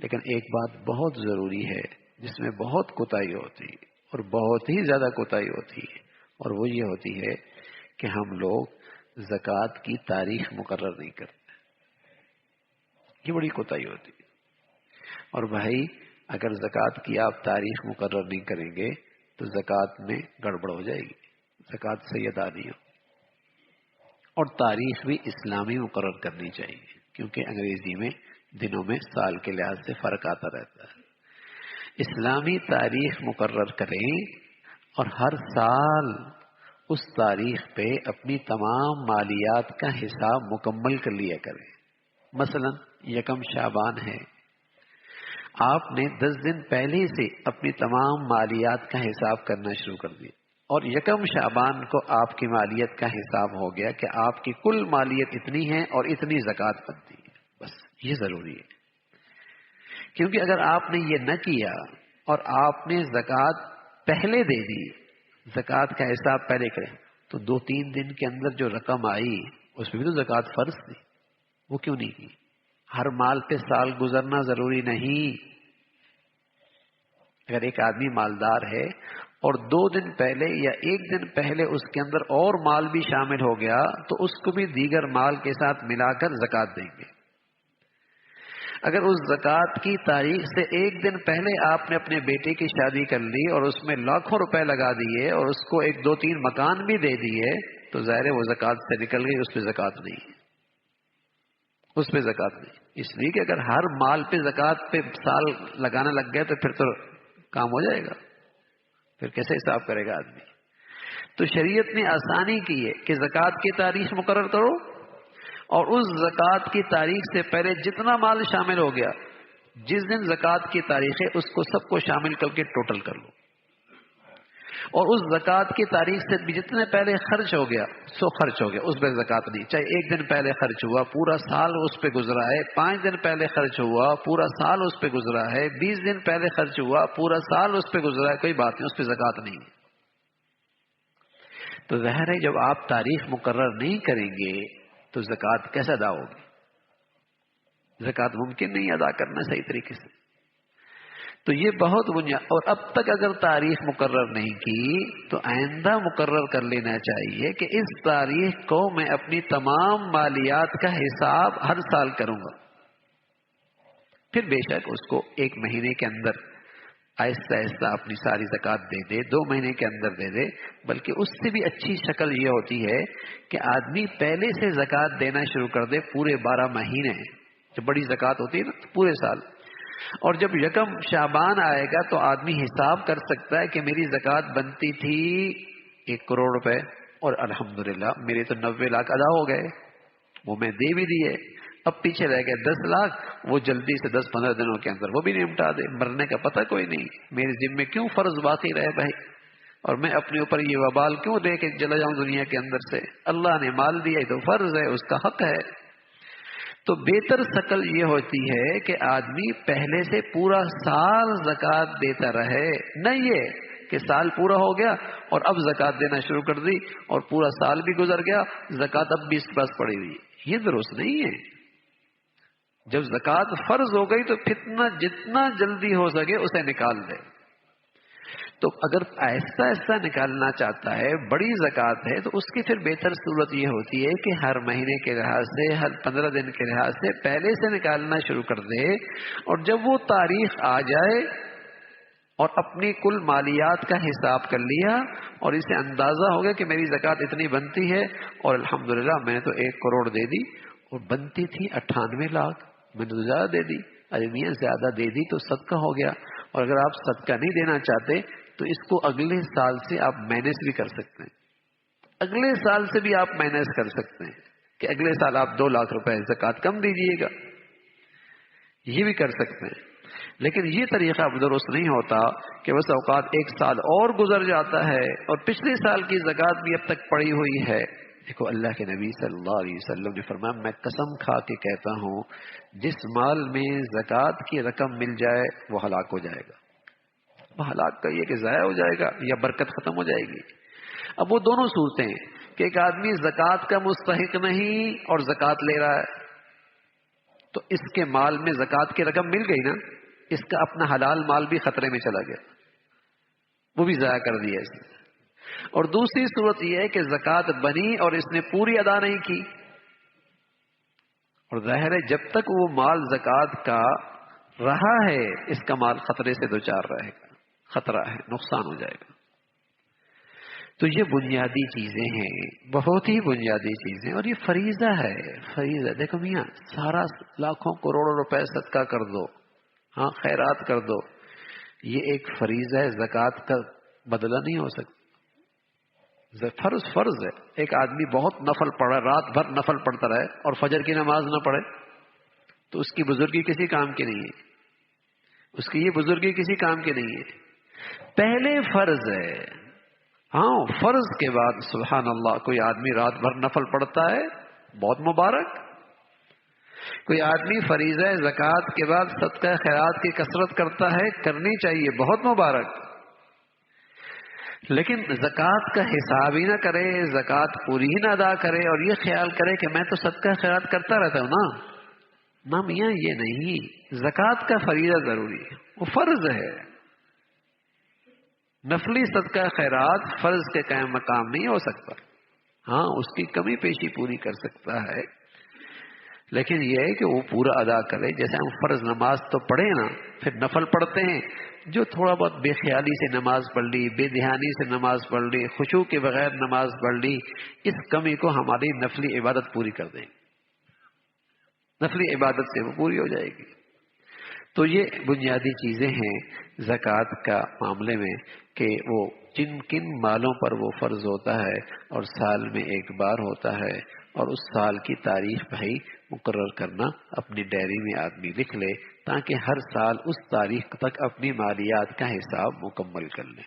لیکن ایک بات بہت ضروری ہے جس میں بہت کوتاہی ہوتی ہے اور بہت ہی زیادہ کوتاہی ہوتی ہے، اور وہ یہ ہوتی ہے کہ ہم لوگ زکوٰۃ کی تاریخ مقرر نہیں کرتے. یہ بڑی کوتاہی ہوتی ہے. اور بھائی اگر زکوٰۃ کی آپ تاریخ مقرر نہیں کریں گے تو زکوٰۃ میں گڑبڑ ہو جائے گی. زکوٰۃ سید آدھی ہو، اور تاریخ بھی اسلامی مقرر کرنی چاہیے، کیونکہ انگریزی میں دنوں میں سال کے لحاظ سے فرق آتا رہتا ہے. اسلامی تاریخ مقرر کریں اور ہر سال اس تاریخ پہ اپنی تمام مالیات کا حساب مکمل کر لیا کریں. مثلا یکم شعبان ہے، آپ نے 10 دن پہلے سے اپنی تمام مالیات کا حساب کرنا شروع کر دیا، اور یکم شعبان کو آپ کی مالیت کا حساب ہو گیا کہ آپ کی کل مالیت اتنی ہے اور اتنی زکوٰۃ بنتی ہے. بس یہ ضروری ہے، کیونکہ اگر آپ نے یہ نہ کیا اور آپ نے زکوٰۃ پہلے دے دی، زکوٰۃ کا حساب پہلے کریں، تو 2-3 دن کے اندر جو رقم آئی اس میں بھی تو زکوٰۃ فرض تھی، وہ کیوں نہیں کی؟ ہر مال پہ سال گزرنا ضروری نہیں. اگر ایک آدمی مالدار ہے اور 2 دن پہلے یا 1 دن پہلے اس کے اندر اور مال بھی شامل ہو گیا تو اس کو بھی دیگر مال کے ساتھ ملا کر زکوٰۃ دیں گے. اگر اس زکوٰۃ کی تاریخ سے 1 دن پہلے آپ نے اپنے بیٹے کی شادی کر لی اور اس میں لاکھوں روپے لگا دیے اور اس کو 1-2-3 مکان بھی دے دیے تو ظاہر ہے وہ زکوٰۃ سے نکل گئی، اس پہ زکوٰۃ نہیں ہے. اس پہ زکوٰۃ نہیں، اس لیے کہ اگر ہر مال پہ زکوٰۃ پہ سال لگانا لگ گیا تو پھر تو کام ہو جائے گا، پھر کیسے حساب کرے گا آدمی؟ تو شریعت نے آسانی کی ہے کہ زکوٰۃ کی تاریخ مقرر کرو، اور اس زکوٰۃ کی تاریخ سے پہلے جتنا مال شامل ہو گیا، جس دن زکوٰۃ کی تاریخ ہے اس کو سب کو شامل کر کے ٹوٹل کر لو، اور اس زکوٰۃ کی تاریخ سے بھی جتنے پہلے خرچ ہو گیا سو خرچ ہو گیا، اس پہ زکوٰۃ نہیں. چاہے 1 دن پہلے خرچ ہوا پورا سال اس پہ گزرا ہے، 5 دن پہلے خرچ ہوا پورا سال اس پہ گزرا ہے، 20 دن پہلے خرچ ہوا پورا سال اس پہ گزرا ہے، کوئی بات نہیں، اس پہ زکوٰۃ نہیں ہے. تو ظاہر ہے جب آپ تاریخ مقرر نہیں کریں گے تو زکوٰۃ کیسے ادا ہوگی؟ زکوٰۃ ممکن نہیں ادا کرنا صحیح طریقے سے. تو یہ بہت بنیاد، اور اب تک اگر تاریخ مقرر نہیں کی تو آئندہ مقرر کر لینا چاہیے کہ اس تاریخ کو میں اپنی تمام مالیات کا حساب ہر سال کروں گا. پھر بے شک اس کو 1 مہینے کے اندر آہستہ آہستہ اپنی ساری زکوٰۃ دے دے، 2 مہینے کے اندر دے دے، بلکہ اس سے بھی اچھی شکل یہ ہوتی ہے کہ آدمی پہلے سے زکوٰۃ دینا شروع کر دے پورے 12 مہینے. جو بڑی زکوٰۃ ہوتی ہے نا پورے سال، اور جب یکم شعبان آئے گا تو آدمی حساب کر سکتا ہے کہ میری زکوٰۃ بنتی تھی 1 کروڑ روپے اور الحمدللہ میرے تو 90 لاکھ ادا ہو گئے، وہ میں دے بھی دیے. اب پیچھے رہ گئے 10 لاکھ، وہ جلدی سے 10-15 دنوں کے اندر وہ بھی نمٹا دے. مرنے کا پتہ کوئی نہیں، میرے ذمے کیوں فرض باقی رہے بھائی، اور میں اپنے اوپر یہ وبال کیوں لے کے چلا جاؤں دنیا کے اندر سے؟ اللہ نے مال دیا تو فرض ہے، اس کا حق ہے. تو بہتر شکل یہ ہوتی ہے کہ آدمی پہلے سے پورا سال زکوٰۃ دیتا رہے، نہ یہ کہ سال پورا ہو گیا اور اب زکوٰۃ دینا شروع کر دی اور پورا سال بھی گزر گیا، زکوٰۃ اب بھی اس پاس پڑی ہوئی. یہ درست نہیں ہے. جب زکوٰۃ فرض ہو گئی تو جتنا جلدی ہو سکے اسے نکال دے. تو اگر آہستہ آہستہ نکالنا چاہتا ہے، بڑی زکوٰۃ ہے، تو اس کی پھر بہتر صورت یہ ہوتی ہے کہ ہر مہینے کے لحاظ سے، ہر 15 دن کے لحاظ سے پہلے سے نکالنا شروع کر دے، اور جب وہ تاریخ آ جائے اور اپنی کل مالیات کا حساب کر لیا اور اسے اندازہ ہو گیا کہ میری زکوٰۃ اتنی بنتی ہے اور الحمدللہ میں نے تو 1 کروڑ دے دی، اور بنتی تھی 98 لاکھ، میں نے تو زیادہ دے دی. ارے میاں زیادہ دے دی تو صدقہ ہو گیا، اور اگر آپ صدقہ نہیں دینا چاہتے تو اس کو اگلے سال سے آپ مینیج بھی کر سکتے ہیں. اگلے سال سے بھی آپ مینیج کر سکتے ہیں کہ اگلے سال آپ 2 لاکھ روپے زکوٰۃ کم دیجیے گا، یہ بھی کر سکتے ہیں. لیکن یہ طریقہ اب درست نہیں ہوتا کہ بس اوقات 1 سال اور گزر جاتا ہے اور پچھلے سال کی زکوٰۃ بھی اب تک پڑی ہوئی ہے. دیکھو اللہ کے نبی صلی اللہ علیہ وسلم نے فرمایا، میں قسم کھا کے کہتا ہوں جس مال میں زکوٰۃ کی رقم مل جائے وہ ہلاک ہو جائے گا. وہ ہلاک کا یہ کہ ضائع ہو جائے گا یا برکت ختم ہو جائے گی. اب وہ دونوں صورتیں ہیں کہ ایک آدمی زکوٰۃ کا مستحق نہیں اور زکوٰۃ لے رہا ہے، تو اس کے مال میں زکوٰۃ کی رقم مل گئی نا، اس کا اپنا حلال مال بھی خطرے میں چلا گیا، وہ بھی ضائع کر دیا اس نے۔ اور دوسری صورت یہ ہے کہ زکوٰۃ بنی اور اس نے پوری ادا نہیں کی، اور ظاہر ہے جب تک وہ مال زکوٰۃ کا رہا ہے اس کا مال خطرے سے دوچار رہے گا، خطرہ ہے، نقصان ہو جائے گا۔ تو یہ بنیادی چیزیں ہیں، بہت ہی بنیادی چیزیں، اور یہ فریضہ ہے، فریضہ۔ دیکھو میاں، سارا لاکھوں کروڑوں روپے صدقہ کر دو، ہاں خیرات کر دو، یہ ایک فریضہ ہے، زکوٰۃ کا بدلہ نہیں ہو سکتا۔ فرض ہے۔ ایک آدمی بہت نفل پڑھا، رات بھر نفل پڑھتا رہے اور فجر کی نماز نہ پڑھے تو اس کی بزرگی کسی کام کی نہیں ہے، اس کی یہ بزرگی کسی کام کی نہیں ہے۔ پہلے فرض ہے، ہاں فرض کے بعد سبحان اللہ کوئی آدمی رات بھر نفل پڑھتا ہے، بہت مبارک۔ کوئی آدمی فریضہ زکوٰۃ کے بعد صدقہ خیرات کی کثرت کرتا ہے، کرنی چاہیے، بہت مبارک۔ لیکن زکوٰۃ کا حساب ہی نہ کرے، زکوٰۃ پوری ہی نہ ادا کرے اور یہ خیال کرے کہ میں تو صدقہ خیرات کرتا رہتا ہوں نا میاں، یہ نہیں۔ زکوٰۃ کا فریضہ ضروری ہے، وہ فرض ہے۔ نفلی صدقہ خیرات فرض کے قائم مقام نہیں ہو سکتا، ہاں اس کی کمی پیشی پوری کر سکتا ہے، لیکن یہ ہے کہ وہ پورا ادا کرے۔ جیسے ہم فرض نماز تو پڑھے نا، پھر نفل پڑھتے ہیں، جو تھوڑا بہت بے خیالی سے نماز پڑھ لی، بے دھیانی سے نماز پڑھ لی، خشوع کے بغیر نماز پڑھ لی، اس کمی کو ہماری نفلی عبادت پوری کر دیں، نفلی عبادت سے وہ پوری ہو جائے گی۔ تو یہ بنیادی چیزیں ہیں زکوٰۃ کا معاملے میں، کہ وہ جن کن مالوں پر وہ فرض ہوتا ہے اور سال میں ایک بار ہوتا ہے، اور اس سال کی تاریخ بھائی مقرر کرنا، اپنی ڈائری میں آدمی لکھ لے تاکہ ہر سال اس تاریخ تک اپنی مالیات کا حساب مکمل کر لے۔